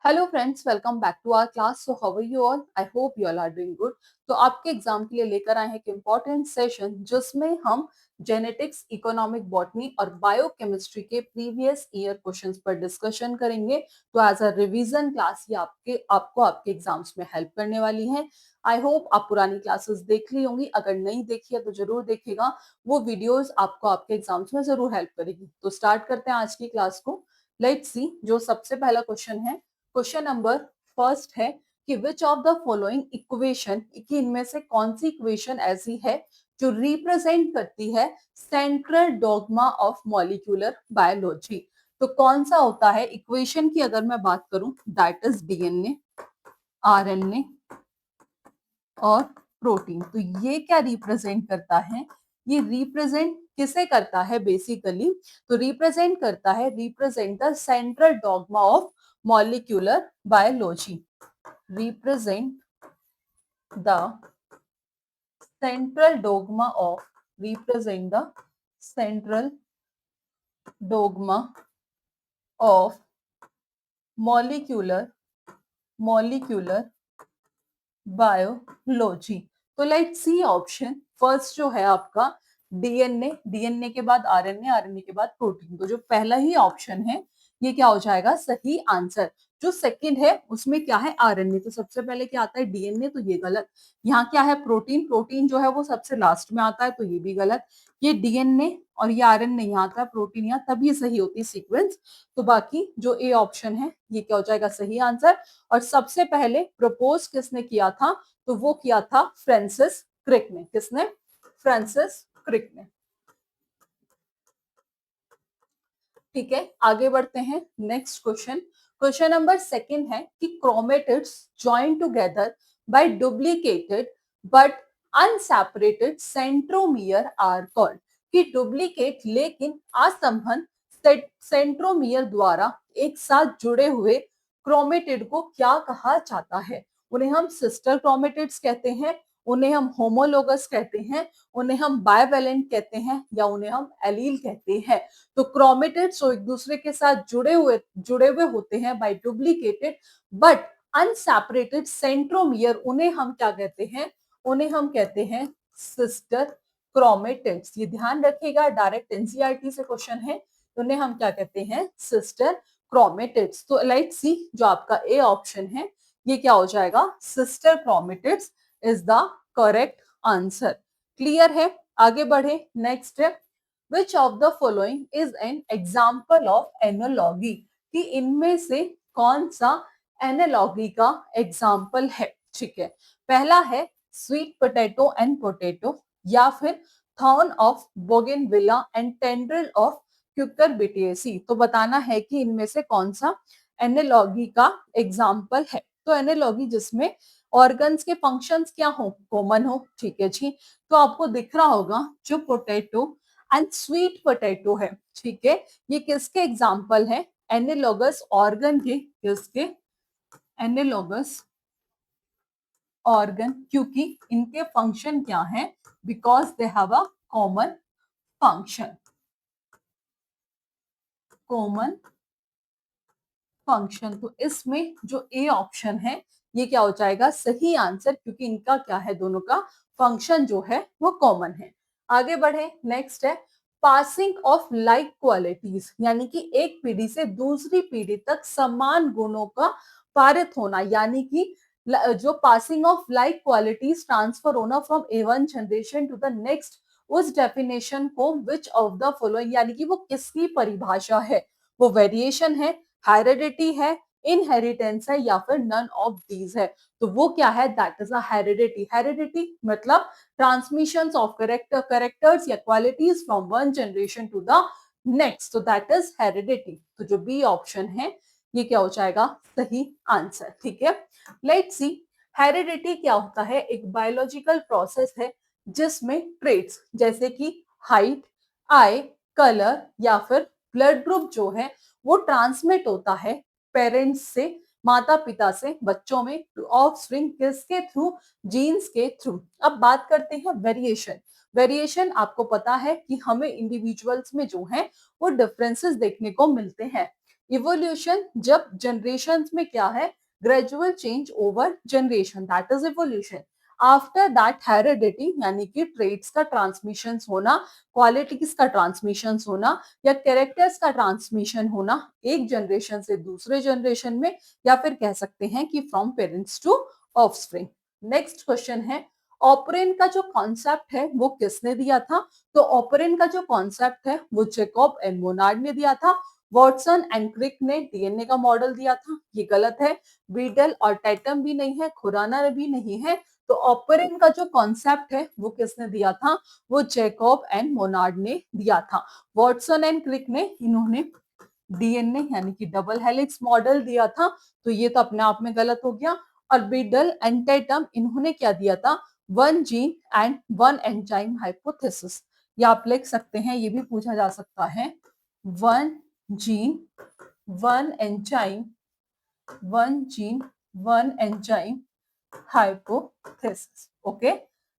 Hello friends, welcome back to our class. So how are you all? I hope you all are doing good. तो आपके exam के लिए लेकर आए हैं एक इम्पॉर्टेंट सेशन जिसमें हम जेनेटिक्स, इकोनॉमिक बॉटनी और बायोकेमिस्ट्री के प्रीवियस ईयर क्वेश्चंस पर डिस्कशन करेंगे। तो एज अ रिवीजन क्लास ये आपके एग्जाम्स में हेल्प करने वाली है। आई होप आप पुरानी क्लासेस देख ली होंगी, अगर नहीं देखी है तो जरूर देखिएगा। वो वीडियोस आपको आपके एग्जाम्स में जरूर हेल्प करेगी। तो स्टार्ट करते हैं आज की क्लास को। लेट्स सी, जो सबसे पहला क्वेश्चन है, क्वेश्चन नंबर फर्स्ट है कि विच ऑफ द फॉलोइंग इक्वेशन, कि इनमें से कौन सी इक्वेशन ऐसी है जो रिप्रेजेंट करती है central dogma of molecular biology. तो कौन सा होता है इक्वेशन की अगर मैं बात करूं, दैट इज डीएनए, आरएनए और प्रोटीन। तो ये क्या रिप्रेजेंट करता है? ये रिप्रेजेंट किसे करता है बेसिकली? तो रिप्रेजेंट करता है, represent the central dogma of molecular biology, represent the central dogma of, represent the central dogma of molecular biology. तो लेट्स सी ऑप्शन फर्स्ट जो है आपका डीएनए, डीएनए के बाद आरएनए, आरएनए के बाद प्रोटीन। तो जो पहला ही ऑप्शन है ये क्या हो जाएगा सही आंसर। जो सेकंड है उसमें क्या है आरएनए, तो सबसे पहले क्या आता है डीएनए, तो ये गलत। यहाँ क्या है प्रोटीन, प्रोटीन जो है वो सबसे लास्ट में आता है, तो ये भी गलत। ये डीएनए और ये आरएनए यहाँ आता है, प्रोटीन यहाँ, तब ये सही होती है सीक्वेंस। तो बाकी जो ए ऑप्शन है ये क्या हो जाएगा सही आंसर। और सबसे पहले प्रपोज किसने किया था? तो वो किया था फ्रांसिस क्रिक ने। किसने? फ्रांसिस क्रिक ने। ठीक है, आगे बढ़ते हैं। Next question, question number second है कि chromatids join together by duplicated but unseparated centromere are called. कि डुप्लीकेट लेकिन असंबद्ध सेंट्रोमियर द्वारा एक साथ जुड़े हुए क्रोमेटिड को क्या कहा जाता है? उन्हें हम सिस्टर क्रोमेटिड्स कहते हैं, उन्हें हम होमोलोगस कहते हैं, उन्हें हम बायवेलेंट कहते हैं, या उन्हें हम एलील कहते हैं। तो क्रोमेटिड्स जो एक दूसरे के साथ जुड़े हुए होते हैं by duplicated but unseparated centromere, उन्हें हम क्या कहते हैं? उन्हें हम कहते हैं सिस्टर क्रोमेटिड्स। ये ध्यान रखिएगा, डायरेक्ट एनसीईआरटी से क्वेश्चन है। उन्हें हम क्या कहते हैं? Sister chromatids. तो लेट्स सी, जो आपका ए ऑप्शन है ये क्या हो जाएगा? Sister chromatids is the correct answer. Clear है? आगे बढ़े। नेक्स्ट है, which of the following is an example of analogy. कि इनमें से कौन सा एनालॉगी का एग्जाम्पल है? ठीक है, पहला है स्वीट पोटैटो एंड पोटैटो, या फिर thorn of bougainvillea and tendril of cucurbitaceae. तो बताना है कि इनमें से कौन सा एनालॉगी का एग्जाम्पल है। तो एनालॉगी जिसमें ऑर्गन्स के फंक्शंस क्या हो? कॉमन हो। ठीक है जी, तो आपको दिख रहा होगा जो पोटैटो एंड स्वीट पोटैटो है, ठीक है, ये किसके एग्जाम्पल है? एनालॉगस ऑर्गन के। किसके? एनालॉगस ऑर्गन, क्योंकि इनके फंक्शन क्या है? Because they have a common function, common function. तो इसमें जो ए ऑप्शन है ये क्या हो जाएगा सही आंसर, क्योंकि इनका क्या है? दोनों का फंक्शन जो है वो कॉमन है। आगे बढ़े। नेक्स्ट है पासिंग ऑफ लाइक क्वालिटीज, यानी कि एक पीढ़ी से दूसरी पीढ़ी तक समान गुणों का पारित होना, यानी कि जो passing of like qualities transfer होना from a one generation to the next, उस डेफिनेशन को विच ऑफ द फॉलोइंग, यानी कि वो किसकी परिभाषा है? वो वेरिएशन है, हेरिडिटी है, इनहेरिटेंस है, या फिर नन ऑफ दीज है। तो वो क्या है? That is a heredity. Heredity मतलब ट्रांसमिशन ऑफ करेक्टर्स या qualities from one generation to the next, तो दैट इज हेरिडिटी। तो जो बी ऑप्शन है ये क्या हो जाएगा सही आंसर। ठीक है, लेट्स सी, हेरिडिटी क्या होता है? एक बायोलॉजिकल प्रोसेस है जिसमें ट्रेट्स जैसे कि हाइट, आई, कलर या फिर ब्लड ग्रुप जो है वो ट्रांसमिट होता है पेरेंट्स से, माता पिता से बच्चों में, ऑफस्प्रिंग किसके थ्रू? जीन्स के थ्रू। अब बात करते हैं वेरिएशन। वेरिएशन आपको पता है कि हमें इंडिविजुअल्स में जो है वो डिफरेंसेस देखने को मिलते हैं। इवोल्यूशन जब जनरेशन में क्या है, gradual change over generation, that is evolution. After that heredity यानी कि ट्रेड्स का ट्रांसमिशन होना, क्वालिटीज का ट्रांसमिशन होना या कैरेक्टर्स का ट्रांसमिशन होना एक जनरेशन से दूसरे जनरेशन में, या फिर कह सकते हैं कि from parents to offspring. Next question है, ऑपरेन का जो कॉन्सेप्ट है वो किसने दिया था? तो ऑपरेन का जो कॉन्सेप्ट है वो जैकब एंड मोनार्ड ने दिया था। वॉटसन एंड क्रिक ने डीएनए का मॉडल दिया था, ये गलत है। बीडल और टैटम भी नहीं है, खुराना भी नहीं है। तो ऑपरेन का जो कॉन्सेप्ट है वो किसने दिया था? वो जैकब एंड मोनार्ड ने दिया था। वॉटसन एंड क्रिक ने इन्होंने डीएनए यानी कि डबल हेलिक्स मॉडल दिया था, तो ये तो अपने आप में गलत हो गया। और बीडल एंड टैटम इन्होंने क्या दिया था? One gene and one enzyme hypothesis. या आप लिख सकते हैं, ये भी पूछा जा सकता है, one gene one enzyme, one gene one enzyme hypothesis. Okay,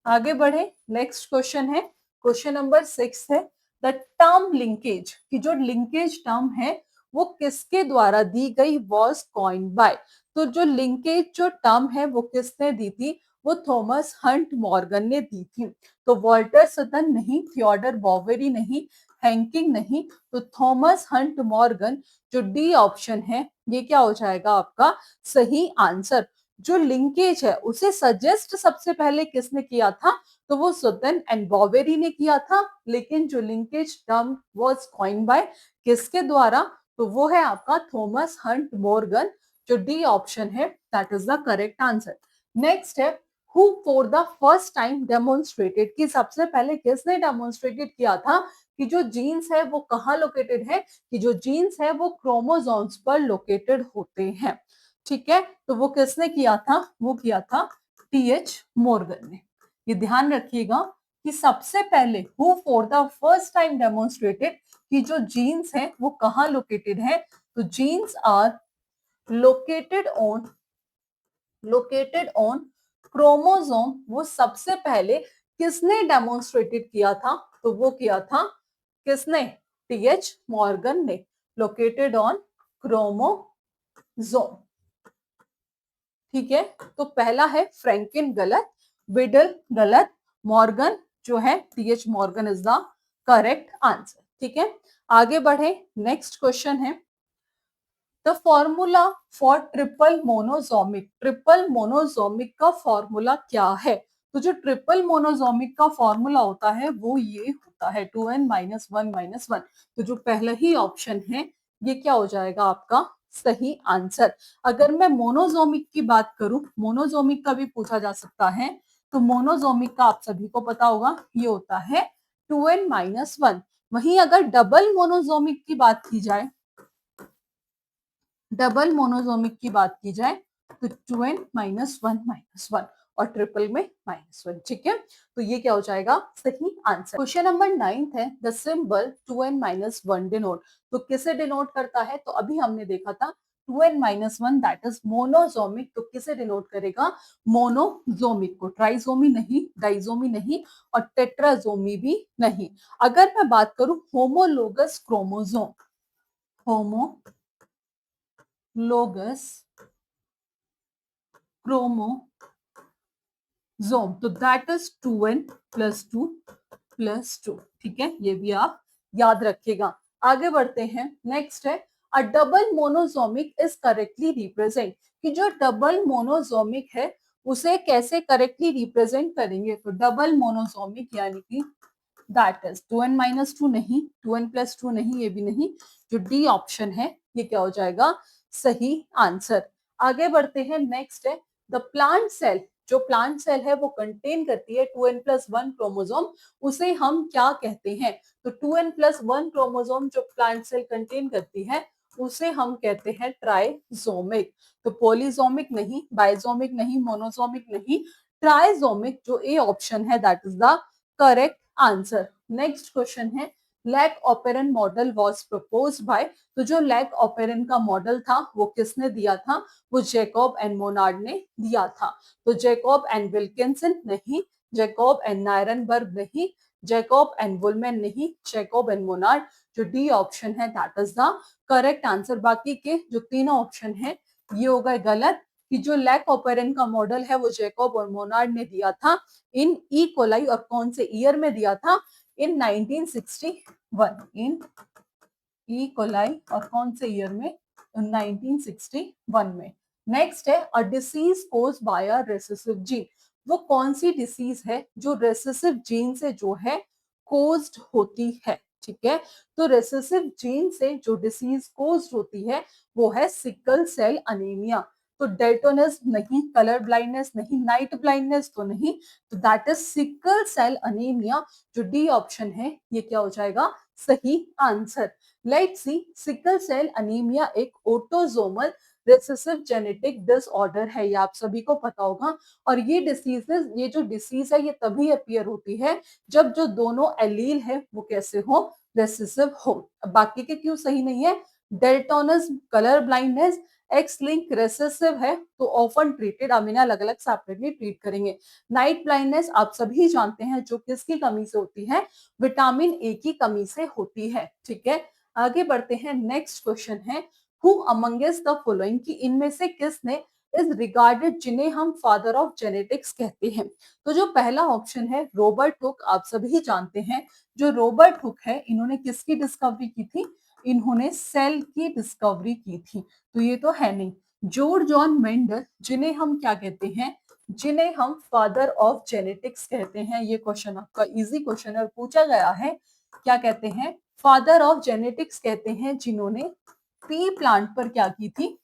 आगे बढ़े। नेक्स्ट क्वेश्चन है, क्वेश्चन नंबर 6 है, द टर्म लिंकेज की जो लिंकेज टर्म है वो किसके द्वारा दी गई? Was coined bye. तो जो लिंकेज जो टर्म है वो किसने दी थी? वो थॉमस हंट मॉर्गन ने दी थी। तो वॉल्टर सटन नहीं, थियोडर बॉवेरी नहीं, हैंकिंग नहीं, तो थॉमस हंट मॉर्गन, जो डी ऑप्शन है ये क्या हो जाएगा आपका सही आंसर। जो लिंकेज है उसे सजेस्ट सबसे पहले किसने किया था? तो वो सुदन एंड बॉवेरी ने किया था। लेकिन जो linkage term was coined by किसके द्वारा? तो वो है आपका थॉमस हंट मॉर्गन, जो डी ऑप्शन है that is the correct answer. Next है, who for the first time demonstrated, कि सबसे पहले किसने डेमोन्स्ट्रेटेड किया था कि जो जीन्स है वो कहाँ लोकेटेड है, कि जो जीन्स है वो क्रोमोसोम्स पर लोकेटेड होते हैं। ठीक है, तो वो किसने किया था? वो किया था टीएच मॉर्गन ने। ये ध्यान रखिएगा कि सबसे पहले who for the first time demonstrated कि जो जीन्स है वो कहाँ लोकेटेड है, तो genes are located on chromosome, वो सबसे पहले किसने डेमोन्स्ट्रेटेड किया था? तो वो किया था किसने? टीएच मॉर्गन ने। Located on chromosome. ठीक है, तो पहला है फ्रैंकिन गलत, बिडल गलत, मॉर्गन जो है TH Morgan is the correct answer. ठीक है, आगे बढ़े। नेक्स्ट क्वेश्चन है, the formula for triple monosomic का फॉर्मूला क्या है? तो जो ट्रिपल मोनोजोमिक का फॉर्मूला होता है वो ये होता है 2n-1-1। तो जो पहला ही ऑप्शन है ये क्या हो जाएगा आपका सही आंसर। अगर मैं मोनोजोमिक की बात करूं, मोनोजोमिक का भी पूछा जा सकता है, तो मोनोजोमिक का आप सभी को पता होगा ये होता है 2n-1। वहीं अगर डबल मोनोजोमिक की बात की जाए, डबल मोनोजोमिक की बात की जाए तो 2n-1-1 और ट्रिपल में -1। ठीक है, तो ये क्या हो जाएगा सही आंसर। क्वेश्चन नंबर 9 है, द सिंबल 2n-1 डिनोट, तो किसे डिनोट करता है? तो अभी हमने देखा था 2n-1 दैट इज मोनोजोमिक, तो किसे डिनोट करेगा? मोनोजोमिक को, ट्राइजोमी नहीं, डाइजोमी नहीं और टेट्राजोमी भी नहीं। अगर मैं बात करूं होमोलोगस क्रोमोजोम, होमोलोगस क्रोमोसोम, तो दैट इज 2n+2+2। ठीक है, ये भी आप याद रखिएगा। आगे बढ़ते हैं। नेक्स्ट है, a double monosomic is correctly represent, कि जो डबल मोनोजोमिक है उसे कैसे करेक्टली रिप्रेजेंट करेंगे? तो डबल मोनोजोमिक यानी कि दैट इज 2n-2 नहीं, 2n+2 नहीं, ये भी नहीं, जो डी ऑप्शन है ये क्या हो जाएगा सही आंसर। आगे बढ़ते हैं। नेक्स्ट है, द प्लांट सेल, जो प्लांट सेल है वो कंटेन करती है 2n+1 क्रोमोसोम, उसे हम क्या कहते हैं? तो 2n+1 क्रोमोसोम जो प्लांट सेल कंटेन करती है उसे हम कहते हैं ट्राइजोमिक। तो पॉलीजोमिक नहीं, बाइजोमिक नहीं, मोनोजोमिक नहीं, ट्राइजोमिक, जो ए ऑप्शन है that is the correct answer. Next question है, lac operon model was proposed by, तो जो लैक ऑपेरन का मॉडल था वो किसने दिया था? वो जैकब एंड मोनार्ड ने दिया था। तो जैकब एंड विल्किंसन नहीं, जैकब एंड नायरनबर्ग नहीं, जैकब एंड वुलमैन नहीं, जैकब एंड मोनार्ड, जो डी ऑप्शन है that is the correct answer. बाकी के जो तीनों ऑप्शन है ये हो गए गलत, कि जो लैक ऑपरेंट का मॉडल है वो जैकब और मोनार्ड ने दिया था इन ई कोलाई, और कौन से ईयर में दिया था, इन 1961, इन ई कोलाई, और कौन से ईयर में, 1961 में। नेक्स्ट है a disease cause by a recessive gene, वो कौन सी डिसीज है जो रेसेसिव जीन से जो है कोज्ड होती है, ठीक है। तो रेसेसिव जीन से जो डिसीज कोज्ड होती है वो है सिकल सेल अनीमिया। तो डेल्टोनिज्म नहीं, कलर ब्लाइंडनेस नहीं, नाइट ब्लाइंडनेस तो नहीं, तो that is sickle cell anaemia, जो डी ऑप्शन है ये क्या हो जाएगा सही answer. Let's see, sickle cell anaemia एक ऑटोसोमल रिसेसिव जेनेटिक डिसऑर्डर है, ये आप सभी को पता होगा। और ये डिसीजेस, ये जो डिसीज है ये तभी अपीयर होती है जब जो दोनों एलील है वो कैसे हो, रेसेसिव हो। बाकी के क्यों सही नहीं है, daltonism, colour blindness, X link recessive है तो ऑफन ट्रीटेड, अब इन्हें अलग अलग सेपरेटली ट्रीट करेंगे। नाइट ब्लाइंडनेस आप सभी जानते हैं जो किसकी कमी से होती है, विटामिन ए की कमी से होती है, ठीक है। आगे बढ़ते हैं, नेक्स्ट क्वेश्चन है हु अमंगेस्ट द फॉलोइंग, कि इनमें से किसने इज रिगार्डेड, जिन्हें हम फादर ऑफ जेनेटिक्स कहते हैं। तो जो पहला ऑप्शन है रॉबर्ट हुक, आप सभी जानते हैं जो रॉबर्ट हुक है इन्होंने किसकी डिस्कवरी की थी, इन्होंने सेल की डिस्कवरी की थी, तो ये तो है नहीं। जॉर्ज जॉन मेंडल, जिन्हें हम क्या कहते हैं, जिन्हें हम फादर ऑफ जेनेटिक्स कहते हैं, ये क्वेश्चन आपका इजी क्वेश्चन है और पूछा गया है, क्या कहते हैं, फादर ऑफ जेनेटिक्स कहते हैं जिन्होंने पी प्लांट पर क्या की थी,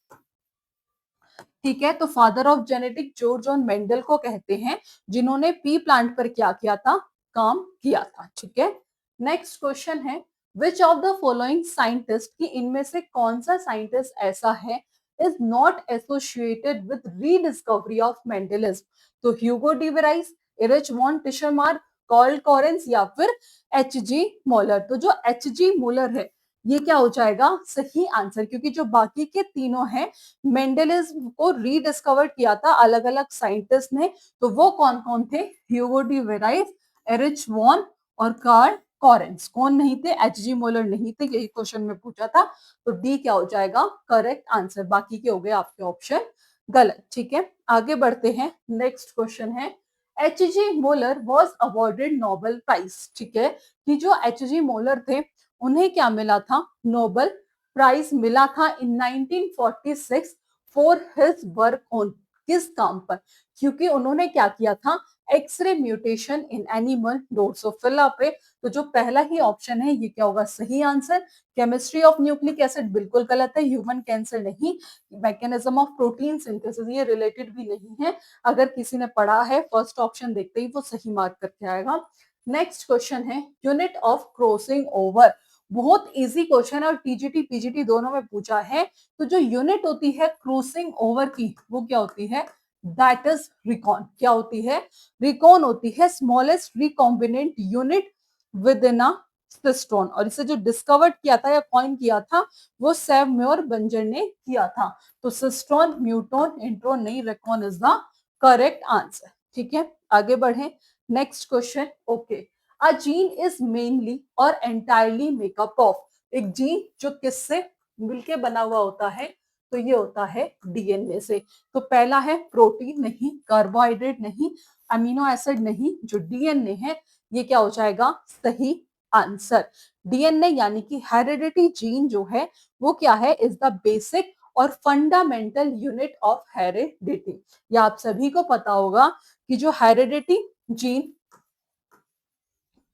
ठीक है। तो father of genetic George John Mendel को कहते हैं जिन्होंने पी प्लांट पर क्या किया था, काम किया था, ठीक है। नेक्स्ट क्वेश्चन है which of the following scientist, कि इनमें से कौन सा साइंटिस्ट ऐसा है is not associated with rediscovery of Mendelism. तो Hugo de Vries, Erich von Tschermak, Karl Correns, या फिर एच जी मोलर। तो जो एच जी मोलर है ये क्या हो जाएगा सही आंसर, क्योंकि जो बाकी के तीनों हैं मेंडलिज्म को रीडिस्कवर किया था अलग अलग साइंटिस्ट ने, तो वो कौन कौन थे, ह्यूगो डी वेराइस, एरिच वॉन और कार्ल कॉरेंस। कौन नहीं थे, एच जी मोलर नहीं थे, यही क्वेश्चन में पूछा था। तो डी क्या हो जाएगा करेक्ट आंसर, बाकी के हो गए आपके ऑप्शन गलत, ठीक है। आगे बढ़ते हैं, नेक्स्ट क्वेश्चन है H G Muller was awarded Nobel prize, ठीक है, कि जो एच जी मोलर थे उन्हें क्या मिला था, नोबेल प्राइज मिला था in 1946 for his work on, किस काम पर, क्योंकि उन्होंने क्या किया था, X ray mutation in animal Drosophila पे। तो जो पहला ही ऑप्शन है ये क्या होगा सही answer. Chemistry of nucleic acid बिल्कुल गलत है, ह्यूमन कैंसर नहीं, मैकेनिज्म ऑफ प्रोटीन सिंथेसिस ये रिलेटेड भी नहीं है। अगर किसी ने पढ़ा है फर्स्ट ऑप्शन देखते ही वो सही मार्क करके आएगा। नेक्स्ट क्वेश्चन है यूनिट ऑफ क्रॉसिंग ओवर, बहुत इजी क्वेश्चन है और टीजीटी पीजीटी दोनों में पूछा है। तो जो यूनिट होती है क्रॉसिंग ओवर की वो क्या होती है, दैट इज रिकॉन। क्या होती है, रिकॉन होती है, smallest recombinant unit with in a cistron. और इसे जो डिस्कवर्ड किया था या कॉइन किया था वो सैवम्योर बंजर ने किया था। तो सिस्टोन, म्यूटोन, इंट्रोन नहीं, recon is the correct answer, ठीक है। आगे बढ़े, next question, okay, a gene is mainly और एंटायरली मेकअप ऑफ, एक जीन जो किससे मिलके बना हुआ होता है, तो ये होता है डीएनए से। तो पहला है प्रोटीन नहीं, कार्बोहाइड्रेट नहीं, अमीनो एसिड नहीं, जो डीएनए है ये क्या हो जाएगा सही आंसर। डीएनए यानी कि हेरिडिटी जीन जो है वो क्या है, इज द बेसिक और फंडामेंटल यूनिट ऑफ हेरिडिटी। या आप सभी को पता होगा कि जो heredity gene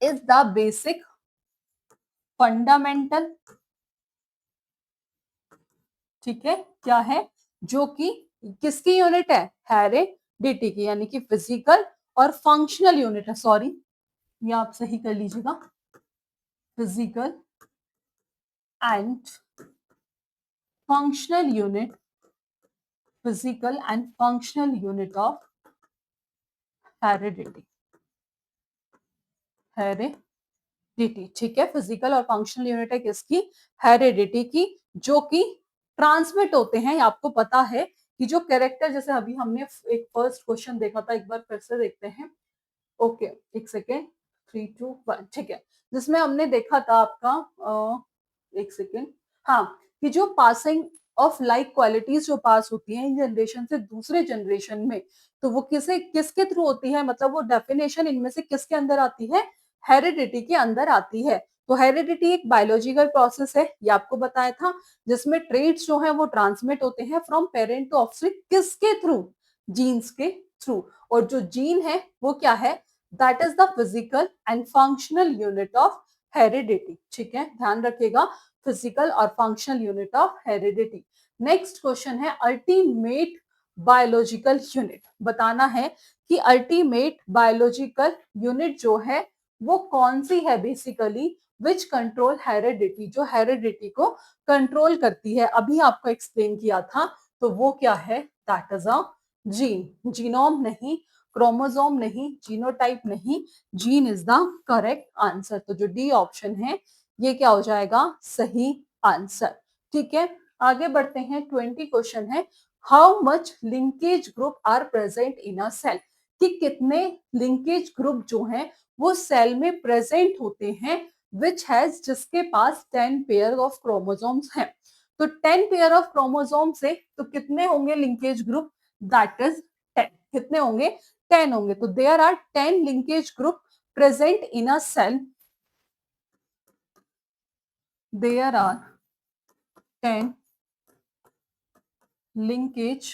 is the basic fundamental, ठीक है, क्या है, जो कि किसकी यूनिट है, हेरिडिटी की, यानी कि फिजिकल और फंक्शनल यूनिट है, सॉरी ये आप सही कर लीजिएगा, physical and functional unit, physical and functional unit of heredity, heredity, ठीक है, फिजिकल और फंक्शनल यूनिट है किसकी, हेरिडिटी की, जो कि ट्रांसमिट होते हैं। आपको पता है कि जो कैरेक्टर, जैसे अभी हमने एक फर्स्ट क्वेश्चन देखा था, एक बार फिर से देखते हैं, ओके एक सेकेंड, 3, 2, 1 ठीक है, जिसमें हमने देखा था आपका एक सेकेंड, हाँ, कि जो पासिंग ऑफ लाइक क्वालिटीज जो पास होती हैं जनरेशन से दूसरे जनरेशन में, तो वो किसके थ्रू होती है, मतलब वो डेफिनेशन इनमें से किसके अंदर आती है, हेरिडिटी के अंदर आती है। तो हेरिडिटी एक बायोलॉजिकल प्रोसेस है, ये आपको बताया था, जिसमें ट्रेड्स जो है वो ट्रांसमिट होते हैं फ्रॉम पेरेंट टू ऑफस्प्रिंग, किसके थ्रू, जीन्स के थ्रू। और जो जीन है वो क्या है, that is the physical and functional unit of heredity. ठीक है, ध्यान रखिएगा, फिजिकल और functional unit of heredity. Next question है अल्टीमेट बायोलॉजिकल यूनिट। बताना है कि अल्टीमेट बायोलॉजिकल यूनिट जो है वो कौन सी है, बेसिकली विच कंट्रोल हेरिडिटी, जो हेरिडिटी को कंट्रोल करती है। अभी आपको एक्सप्लेन किया था, तो वो क्या है, that is a gene. Genome नहीं, क्रोमोसोम नहीं, जीनोटाइप नहीं, gene is the correct answer. तो जो डी ऑप्शन है ये क्या हो जाएगा, सही आंसर। ठीक है, आगे बढ़ते हैं। 20 क्वेश्चन है, how much linkage group are present in a cell, कि कितने लिंकेज ग्रुप जो हैं वो सेल में प्रेजेंट होते हैं, विच हैज, जिसके पास 10 पेयर ऑफ क्रोमोसोम्स हैं। तो 10 पेयर ऑफ क्रोमोसोम से तो कितने होंगे लिंकेज ग्रुप, दैट इज 10। कितने होंगे, 10 होंगे। तो there are 10 linkage group present in a cell, there are 10 linkage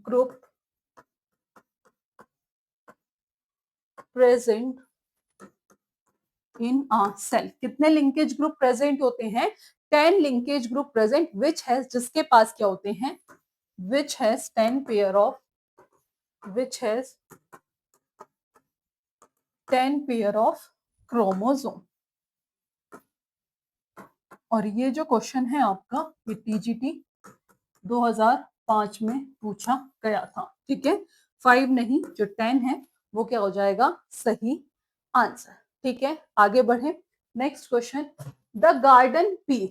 group present in a cell। कितने लिंकेज ग्रुप प्रेजेंट होते हैं, 10 linkage group present, which has, जिसके पास क्या होते हैं, which has 10 pair of, which has 10 pair of chromosome. और ये जो क्वेश्चन है आपका, ये टीजीटी 2005 में पूछा गया था। ठीक है, 5 नहीं, जो 10 है वो क्या हो जाएगा, सही आंसर। ठीक है, आगे बढ़े। Next question, the garden pea,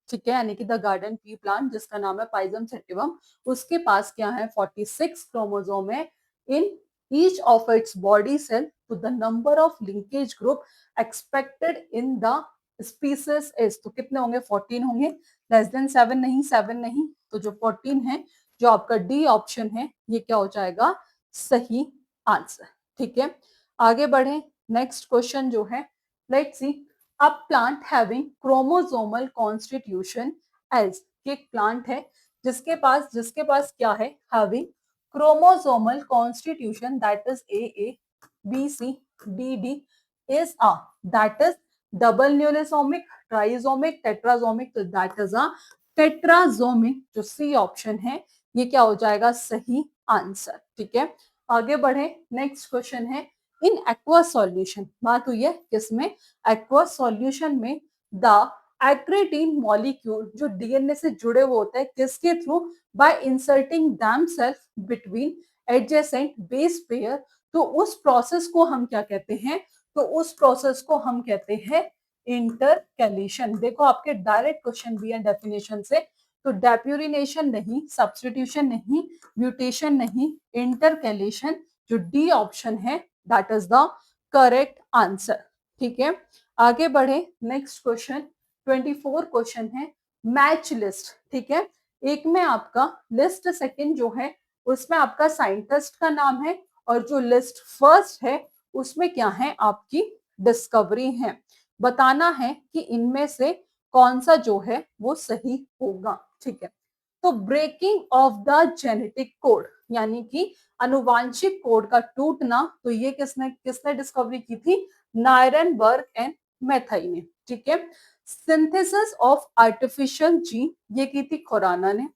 ठीक है, यानी कि द गार्डन पी प्लांट, जिसका नाम है पाइजम सेटिवम, उसके पास क्या है, 46 क्रोमोसोम है in each of its body cell. तो the number of linkage group expected in the species is, तो कितने होंगे, 14 होंगे, लेस देन 7 नहीं, 7 नहीं, तो जो 14 है, जो आपका डी ऑप्शन है, ये क्या हो जाएगा, सही आंसर। ठीक है, आगे बढ़े। नेक्स्ट क्वेश्चन जो है, let's see, a plant having chromosomal constitution as, एक प्लांट है जिसके पास क्या है, having chromosomal constitution, that is A B C D D, is a, that is double nucleosomic, trisomic, tetrasomic, तो दैट इज अ टेट्रासोमिक, जो सी ऑप्शन है ये क्या हो जाएगा, सही आंसर। ठीक है, आगे बढ़े। नेक्स्ट क्वेश्चन है, इन एक्वस सॉल्यूशन, बात हुई है किसमें, एक्वस सॉल्यूशन में, द एक्रेटिन मॉलिक्यूल, जो डीएनए से जुड़े हुए होते हैं, किसके through, by inserting themselves between adjacent base pair. तो उस प्रोसेस को हम क्या कहते हैं, तो उस प्रोसेस को हम कहते हैं इंटरकैलेशन। देखो आपके डायरेक्ट क्वेश्चन भी है डेफिनेशन से, तो डेप्यूरिनेशन नहीं, सब्स्टिट्यूशन नहीं, म्यूटेशन नहीं, इंटरकैलेशन, जो डी ऑप्शन है that is the correct answer. ठीक है, आगे बढ़े। नेक्स्ट क्वेश्चन 24 क्वेश्चन है, मैच लिस्ट। ठीक है, एक में आपका लिस्ट सेकंड जो है उसमें आपका साइंटिस्ट का नाम है, और जो लिस्ट फर्स्ट है उसमें क्या है, आपकी डिस्कवरी है। बताना है कि इनमें से कौन सा जो है वो सही होगा। ठीक है, तो breaking of the genetic code, यानी कि अनुवांशिक कोड का टूटना, तो ये किसने किसने डिस्कवरी की थी, नायरनबर्ग एंड मेथाई ने। ठीक है, सिंथेसिस ऑफ आर्टिफिशियल जीन, ये की थी खुराना ने।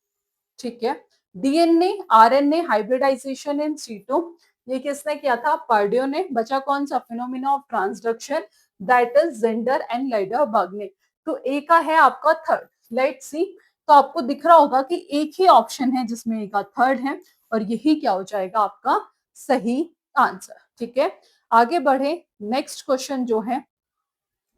ठीक है, डीएनए आरएनए हाइब्रिडाइजेशन इन सीटो, ये किसने किया था, पर्डियो ने। बचा कौन सा, phenomena of transduction, that is Zinder and Lederberg ने। तो ए का है आपका थर्ड, लेट्स सी। तो आपको दिख रहा होगा कि एक ही ऑप्शन है जिसमें ए का थर्ड है, और यही क्या हो जाएगा आपका सही आंसर। ठीक है, आगे बढ़े। नेक्स्ट क्वेश्चन जो है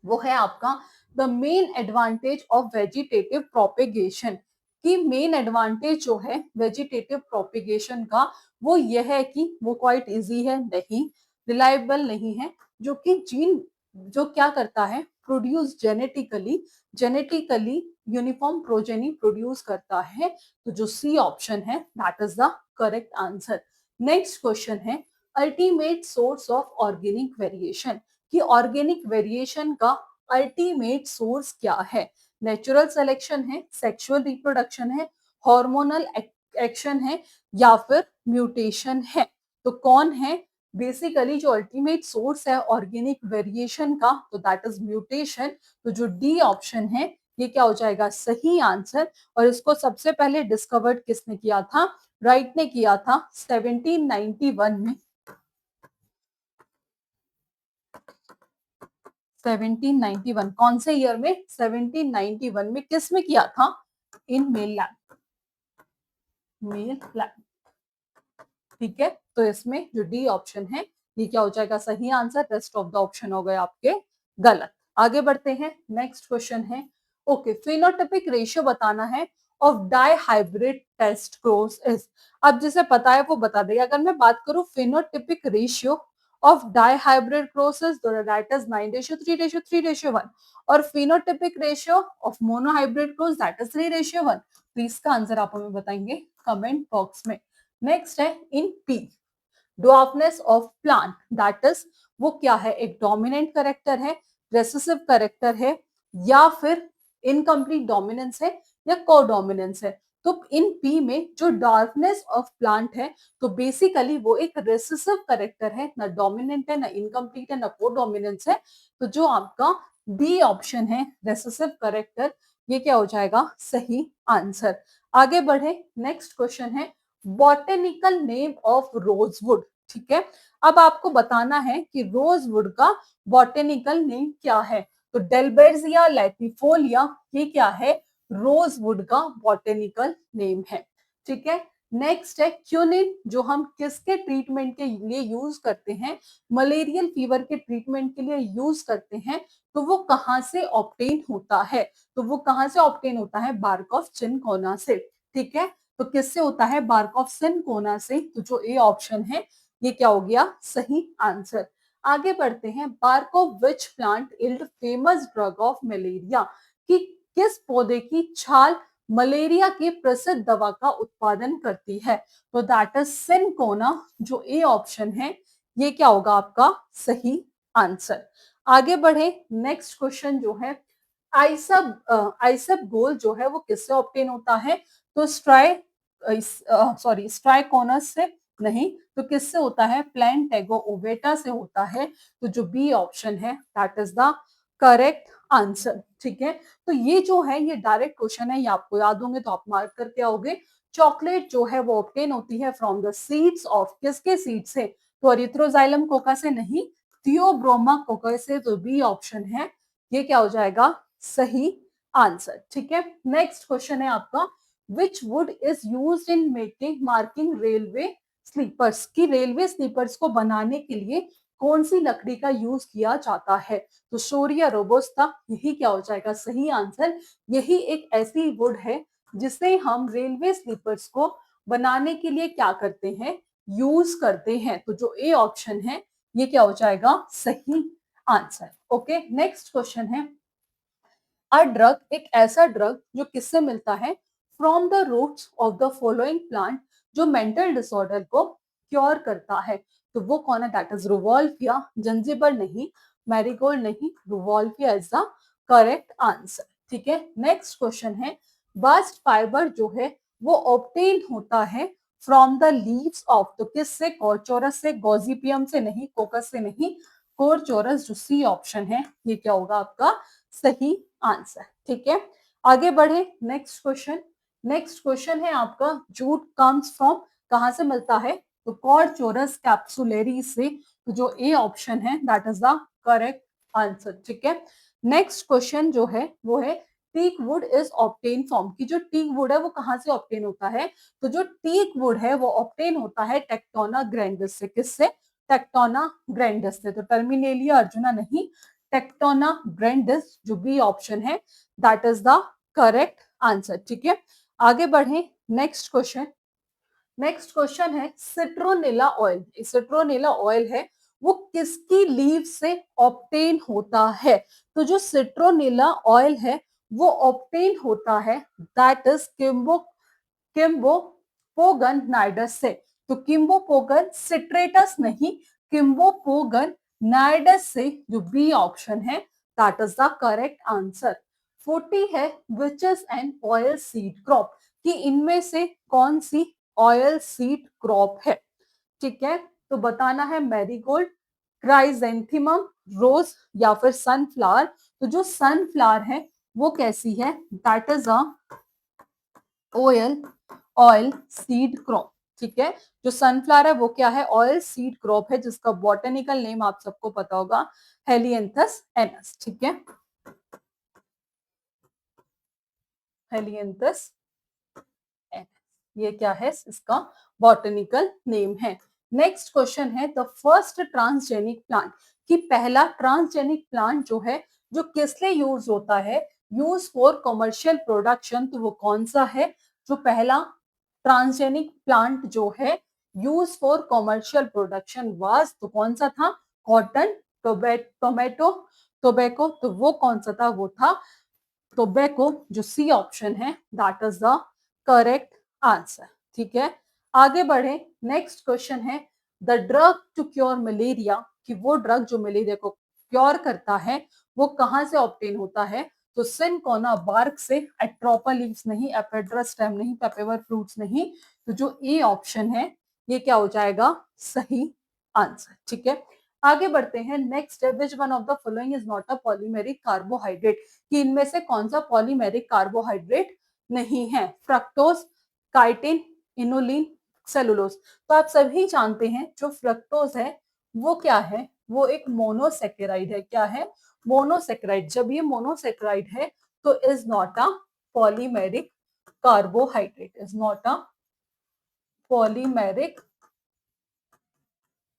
वो है आपका, the main advantage of vegetative propagation, की मेन एडवांटेज जो है वेजिटेटिव प्रोपेगेशन का, वो यह है कि वो क्वाइट इजी है, नहीं, रिलायबल नहीं है, जो कि जीन जो क्या करता है, produce genetically uniform progeny produce करता है। तो जो सी ऑप्शन है that is the correct answer. Next question है ultimate source of organic variation, कि ऑर्गेनिक वेरिएशन का अल्टीमेट सोर्स क्या है? नेचुरल सिलेक्शन है, सेक्सुअल रिप्रोडक्शन है, हार्मोनल एक्शन है, या फिर म्यूटेशन है? तो कौन है बेसिकली जो अल्टीमेट सोर्स है ऑर्गेनिक वेरिएशन का? तो दैट इज म्यूटेशन। तो जो डी ऑप्शन है ये क्या हो जाएगा, सही आंसर। और इसको सबसे पहले डिस्कवर्ड किसने किया था? राइट ने किया था 1791 में। 1791 कौन से ईयर में? 1791 में। किस में किया था? In male lab, mail lab. ठीक है, तो इसमें जो डी ऑप्शन है ये क्या हो जाएगा, सही answer. Rest of the option हो गए आपके गलत। आगे बढ़ते हैं, नेक्स्ट क्वेश्चन है ओके, फिनोटाइपिक रेशियो बताना है of dihybrid test cross is. अब जिसे पता है वो बता देगा। अगर मैं बात करूं phenotypic ratio of dihybrid crosses, तो दैट इज 9:3:3:1, और phenotypic ratio of monohybrid cross that is 3:1। तो इसका आंसर आप हमें बताएंगे कमेंट बॉक्स में। नेक्स्ट है in P, dwarfness of plant that is, वो क्या है, एक डोमिनेंट करेक्टर है, रेसेसिव करेक्टर है, या फिर इनकम्प्लीट डोमिनेंस है, या कोडोमिनेंस है? तो इन पी में जो डार्कनेस ऑफ प्लांट है, तो बेसिकली वो एक रेसेसिव करेक्टर है, ना डोमिनेंट है, ना इनकम्प्लीट है, ना कोडोमिनेंस है। तो जो आपका बी ऑप्शन है रेसेसिव करेक्टर, ये क्या हो जाएगा, सही आंसर। आगे बढ़े, नेक्स्ट क्वेश्चन है बॉटेनिकल नेम ऑफ रोजवुड। ठीक है, अब आपको बताना है कि रोजवुड का बॉटेनिकल नेम क्या है। तो डेल्बेर्जिया लैटिफोलिया, ये क्या है, रोजवुड का बॉटेनिकल नेम है। ठीक है, नेक्स्ट है क्यूनिन, जो हम किसके ट्रीटमेंट के लिए यूज करते हैं? मलेरियल फीवर के ट्रीटमेंट के लिए यूज करते हैं। तो वो कहाँ से ऑब्टेन होता है? तो वो कहाँ से ऑब्टेन होता है? बार्क ऑफ चिनकोना से। ठीक है, तो किससे होता है? बार्क ऑफ सिनकोना से। तो जो ए ऑप्शन है ये क्या हो गया, सही आंसर। आगे बढ़ते हैं, bark of which plant yield famous drug of malaria, कि किस पौधे की छाल मलेरिया की प्रसिद्ध दवा का उत्पादन करती है? तो दैट इज सिनकोना। जो ए ऑप्शन है ये क्या होगा आपका सही आंसर। आगे बढ़े, नेक्स्ट क्वेश्चन जो है आइसब गोल जो है वो किससे ऑब्टेन होता है? तो स्ट्राइकोनस से नहीं, तो किससे होता है? प्लैंटेगो ओवेटा से होता है। तो जो बी ऑप्शन है that is the correct answer. ठीक है, तो ये जो है ये डायरेक्ट क्वेश्चन है, ये आपको याद होंगे तो आप मार्क करके आओगे। चॉकलेट जो है वो ऑब्टेन होती है फ्रॉम द सीड्स ऑफ, किसके सीड से? तो एरिथ्रोजाइलम कोका से नहीं, थियोब्रोमा कोका से। तो बी ऑप्शन है ये क्या हो जाएगा, सही आंसर। ठीक है, नेक्स्ट क्वेश्चन है आपका which wood is use in making marking railway sleepers, की रेलवे स्लीपर्स को बनाने के लिए कौन सी लकड़ी का यूज किया जाता है? तो शोरिया रोबोस्टा, यही क्या हो जाएगा, सही आंसर। यही एक ऐसी वुड है जिसे हम रेलवे स्लीपर्स को बनाने के लिए क्या करते हैं, यूज करते हैं। तो जो ए ऑप्शन है ये क्या हो जाएगा, सही आंसर। ओके, नेक्स्ट क्वेश्चन है अ ड्रग, एक ऐसा ड्रग जो किससे मिलता है? From the roots of the following plant, जो मेंटल डिसऑर्डर को क्योर करता है। तो वो कौन है? That is रुवॉल्फिया। जंजिबर नहीं, मैरीगोल्ड नहीं, रुवॉल्फिया इज द करेक्ट आंसर। ठीक है, नेक्स्ट क्वेश्चन है बास्ट फाइबर जो है वो ऑब्टेन होता है फ्रॉम द लीव्स ऑफ, तो किससे? कॉर्चोरस से, गॉजिपियम से नहीं, कोकस से नहीं, कोरचोरस। जो सी ऑप्शन है ये क्या होगा आपका सही आंसर। ठीक है, आगे बढ़े, नेक्स्ट क्वेश्चन। नेक्स्ट क्वेश्चन है आपका जूट कम्स फ्रॉम, कहां से मिलता है? तो कॉर्चोरस कैप्सुलेरी से। तो जो ए ऑप्शन है that is the correct answer. ठीक है, नेक्स्ट क्वेश्चन जो है वो है teak wood is obtain from, की जो टीक वुड है वो कहां से ऑब्टेन होता है? तो जो टीक वुड है वो ऑब्टेन होता है टेक्टोना ग्रैंडिस से। किससे? टेक्टोना ग्रैंडिस से। तो टर्मिनेलिया अर्जुना नहीं, टेक्टोना ग्रैंडिस। जो बी ऑप्शन है that is the correct answer. ठीक है, आगे बढ़े, नेक्स्ट क्वेश्चन। नेक्स्ट क्वेश्चन है सिट्रोनेला ऑयल। सिट्रोनेला ऑयल है वो किसकी लीव से ऑब्टेन होता है? तो जो सिट्रोनिला ऑयल है वो ऑब्टेन होता है दैट इज किम्बोपोगन नाइडस से। तो किम्बोपोगन सिट्रेटस नहीं, किम्बोपोगन नाइडस से, जो बी ऑप्शन है that is the correct answer. 40 है which is an oil seed crop, कि इनमें से कौन सी ऑयल सीड क्रॉप है। ठीक है, तो बताना है मैरीगोल्ड, क्राइजेंथेमम, रोज या फिर सनफ्लावर। तो जो सनफ्लावर है वो कैसी है, that is a oil oil seed crop. ठीक है, जो सनफ्लावर है वो क्या है, ऑयल सीड क्रॉप है, जिसका बॉटनिकल नेम आप सबको पता होगा, हेलियंथस एनस। ठीक है, हेलियंथस एनस, ये क्या है, इसका बॉटनिकल नेम है। नेक्स्ट क्वेश्चन है द फर्स्ट ट्रांसजेनिक प्लांट, कि पहला ट्रांसजेनिक प्लांट जो है जो किस लिए यूज होता है, यूज फॉर कमर्शियल प्रोडक्शन, तो वो कौन सा है। जो पहला ट्रांसजेनिक प्लांट जो है use for commercial production was, तो कौन सा था, कॉटन, टोमेटो, टोबैको, तो वो कौन सा था, वो था टोबैको, जो सी ऑप्शन है that is the correct answer. ठीक है, आगे बढ़े। नेक्स्ट क्वेश्चन है the drug to cure malaria, कि वो ड्रग जो मलेरिया को क्योर करता है वो कहां से ऑब्टेन होता है। तो सिनकोना बार्क से, एट्रोपा लीव्स नहीं, एपेड्रा स्टेम नहीं, पेपेवर फ्रूट्स नहीं। तो जो ए ऑप्शन है ये क्या हो जाएगा, सही आंसर। ठीक है, आगे बढ़ते हैं। नेक्स्ट है which one of the following is not a polymeric carbohydrate, कि इनमें से कौन सा पॉलीमेरिक कार्बोहाइड्रेट नहीं है। Fructose, chitin, inulin, cellulose. तो आप सभी जानते हैं जो फ्रक्टोज है वो क्या है, वो एक मोनोसेकेराइड है। क्या है, मोनोसेकेराइड। जब ये मोनोसेकेराइड है तो is not a polymeric carbohydrate, is not a polymeric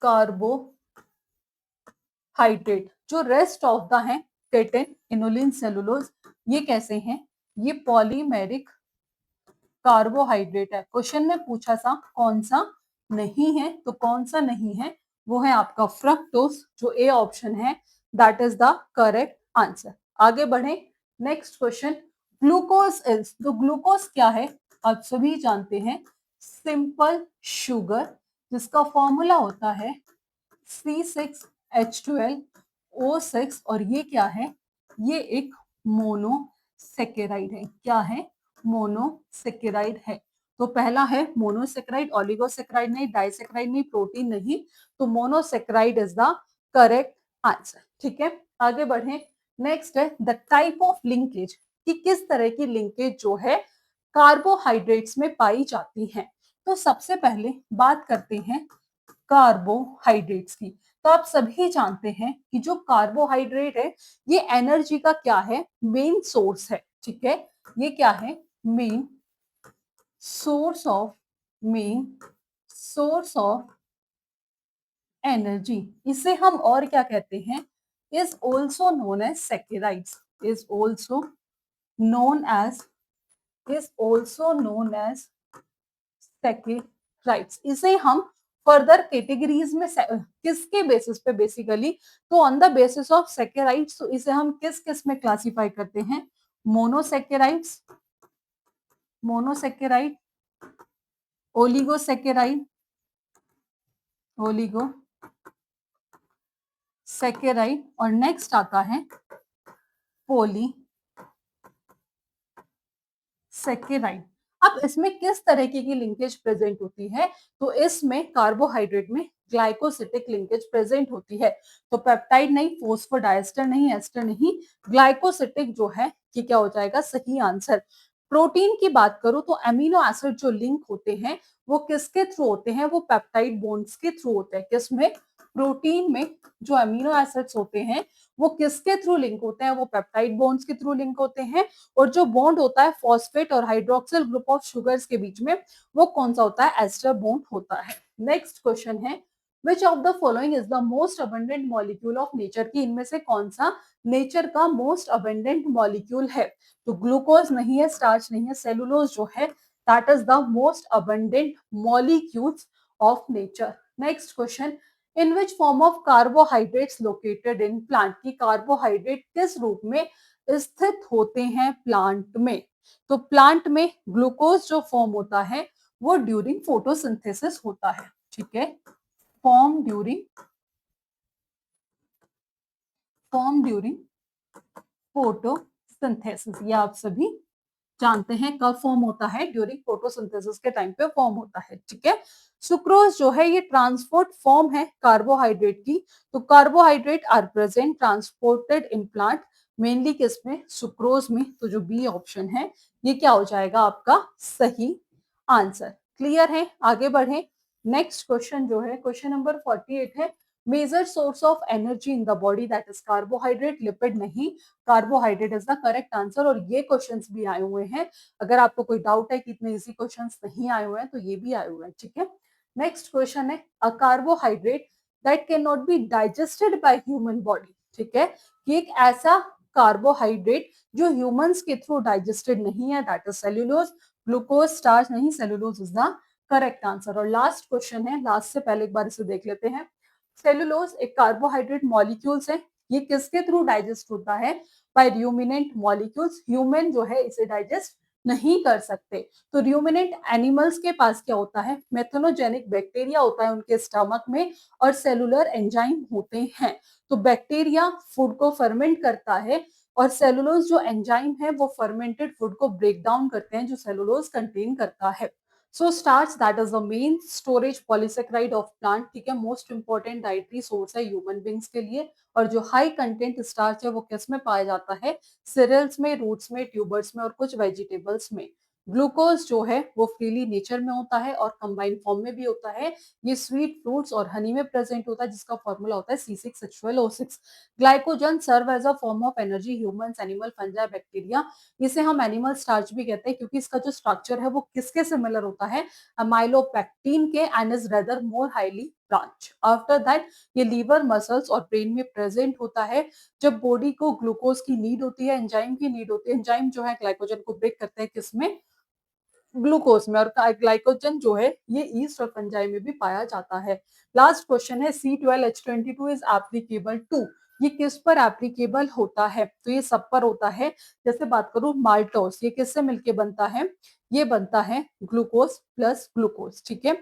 carbohydrate. जो रेस्ट ऑफ द है, केटिन, इनुलिन, सेलुलोज, ये कैसे हैं, ये पॉलीमेरिक कार्बोहाइड्रेट है। क्वेश्चन में पूछा था कौन सा नहीं है, तो कौन सा नहीं है, वो है आपका फ्रक्टोज, जो ए ऑप्शन है that is the correct answer. आगे बढ़े। नेक्स्ट क्वेश्चन, ग्लूकोज इज, तो ग्लूकोज क्या है, आप सभी जानते हैं, सिंपल शुगर, जिसका फॉर्मूला होता है C6H12O6, और ये क्या है, ये एक मोनोसेकेराइड है। क्या है, मोनोसेकेराइड है। तो पहला है मोनोसेकेराइड, ओलिगोसेकेराइड नहीं, डाइसेकेराइड नहीं, प्रोटीन नहीं, तो monosaccharide is the correct answer. ठीक है, आगे बढ़े। नेक्स्ट है द टाइप ऑफ लिंकेज, कि किस तरह की लिंकेज जो है कार्बोहाइड्रेट्स में पाई जाती है। तो सबसे पहले बात करते हैं कार्बोहाइड्रेट्स की। तो आप सभी जानते हैं कि जो कार्बोहाइड्रेट है ये एनर्जी का क्या है, मेन सोर्स है। ठीक है, ये क्या है, main source of, main source of energy. इसे हम और क्या कहते हैं, is also known as saccharides, is also known as, is also known as saccharides. इसे हम फर्दर कैटेगरीज में किसके बेसिस पे, बेसिकली तो on the basis of saccharides. तो इसे हम किस किस में क्लासिफाई करते हैं, monosaccharides, monosaccharide, oligosaccharide, oligo saccharide, और नेक्स्ट आता है पोली सेकेराइड। अब इसमें किस तरीके की लिंकेज प्रेजेंट होती है, तो इसमें कार्बोहाइड्रेट में ग्लाइकोसिटिक लिंकेज प्रेजेंट होती है। तो पेप्टाइड नहीं, फोस्फोडाइस्टर नहीं, एस्टर नहीं, ग्लाइकोसिटिक जो है ये क्या हो जाएगा, सही आंसर। प्रोटीन की बात करूं तो अमीनो एसिड जो लिंक होते हैं वो किसके थ्रू होते हैं, वो पेप्टाइड बॉन्ड्स के थ्रू होते हैं। किसमें, प्रोटीन में जो अमीनो एसिड्स होते हैं वो किसके थ्रू लिंक होते हैं, वो पेप्टाइड बॉन्ड्स के थ्रू लिंक होते हैं। और जो बॉन्ड होता है फॉस्फेट और हाइड्रोक्सिल ग्रुप ऑफ शुगर्स के बीच में, वो कौन सा होता है, एस्टर बॉन्ड होता है। नेक्स्ट क्वेश्चन है which of the following is the most abundant molecule of nature, की इनमें से कौन सा नेचर का मोस्ट अबंडेंट मॉलिक्यूल है। तो ग्लूकोज नहीं है, स्टार्च नहीं है, सेलुलोज जो है that is the most abundant molecules of nature. Next question, in which form of carbohydrates located in plant, की कार्बोहाइड्रेट किस रूप में स्थित होते हैं प्लांट में। तो प्लांट में ग्लूकोज जो फॉर्म होता है वो ड्यूरिंग फोटोसिंथेसिस होता है, ठीक है। फॉर्म ड्यूरिंग फोटोसिंथेसिस, ये आप सभी जानते हैं कब फॉर्म होता है, ड्यूरिंग फोटोसिंथेसिस के टाइम पे फॉर्म होता है, ठीक है। सुक्रोज जो है ये ट्रांसपोर्ट फॉर्म है कार्बोहाइड्रेट की। तो carbohydrate are present transported in plant, mainly किसमें, सुक्रोज में। तो जो बी ऑप्शन है ये क्या हो जाएगा आपका सही आंसर। क्लियर है, आगे बढ़े। नेक्स्ट क्वेश्चन जो है क्वेश्चन नंबर 48 है, major source of energy in the body that is carbohydrate, lipid नहीं, carbohydrate is the correct answer. और ये क्वेश्चंस भी आए हुए हैं, अगर आपको कोई डाउट है कि इतने इजी क्वेश्चंस नहीं आए हुए हैं तो ये भी आए हुए हैं, ठीक है। नेक्स्ट क्वेश्चन है, a carbohydrate that can not be digested by human body, ठीक है, कि एक ऐसा कार्बोहाइड्रेट जो ह्यूमंस के थ्रू डाइजेस्टेड नहीं है, that is cellulose. Glucose, starch नहीं, cellulose is the correct answer. और लास्ट क्वेश्चन है, लास्ट से पहले एक बार इसे देख लेते हैं। सेल्यूलोज एक कार्बोहाइड्रेट मॉलिक्यूल्स है, ये किसके थ्रू डाइजेस्ट होता है, बाय रूमिनेंट मॉलिक्यूल्स। ह्यूमन जो है इसे डाइजेस्ट नहीं कर सकते। तो रूमिनेंट एनिमल्स के पास क्या होता है, मेथनोजेनिक बैक्टीरिया होता है उनके स्टमक में, और सेलुलर एंजाइम होते हैं। तो बैक्टीरिया फूड को फर्मेंट करता है, और सेलुलोज जो एंजाइम है वो फर्मेंटेड फूड को ब्रेक डाउन करते हैं जो सेलुलोज कंटेन करता है। So starch that is the main storage polysaccharide of plant, ठीक है, मोस्ट इंपॉर्टेंट डाइटरी सोर्स है ह्यूमन बींग्स के लिए। और जो हाई कंटेंट स्टार्च है वो किस में पाया जाता है, सिरियल्स में, रूट्स में, ट्यूबर्स में और कुछ वेजिटेबल्स में। ग्लूकोज जो है वो फ्रीली नेचर में होता है और कंबाइंड फॉर्म में भी होता है। ये स्वीट फ्रूट्स और हनी में प्रेजेंट होता है जिसका फॉर्मूला होता है C6H12O6। Glycogen serve as a form of energy, humans, animal, fungi, bacteria. इसे हम एनिमल स्टार्च भी कहते हैं क्योंकि इसका जो स्ट्रक्चर है वो किसके सिमिलर होता है, अमाइलोपेक्टिन के, and is rather more highly branch. After that ये लीवर, मसल्स और ब्रेन में प्रेजेंट होता है। जब बॉडी को ग्लूकोज की नीड होती है, एंजाइम की नीड होती है, एंजाइम जो है ग्लाइकोजन को ब्रेक करते हैं किसमें, ग्लूकोज में। और ग्लाइकोजन जो है ये ईस्ट और फंजाई में भी पाया जाता है। लास्ट क्वेश्चन है, C12H22 इज एप्लीकेबल टू, ये किस पर एप्लीकेबल होता है, तो ये सब पर होता है। जैसे बात करूं माल्टोस, ये किससे मिलके बनता है, ये बनता है ग्लूकोज प्लस ग्लूकोज, ठीक है।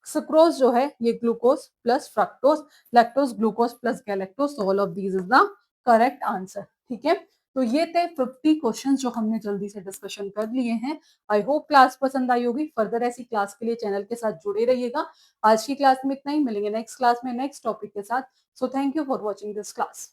सुक्रोज जो है ये glucose plus fructose, lactose glucose plus galactose, all of these is the correct answer, ठीक है। तो ये थे 50 क्वेश्चन जो हमने जल्दी से डिस्कशन कर लिए हैं। आई होप क्लास पसंद आई होगी। फर्दर ऐसी क्लास के लिए चैनल के साथ जुड़े रहिएगा। आज की क्लास में इतना ही, मिलेंगे नेक्स्ट क्लास में नेक्स्ट टॉपिक के साथ। So thank you for watching this class.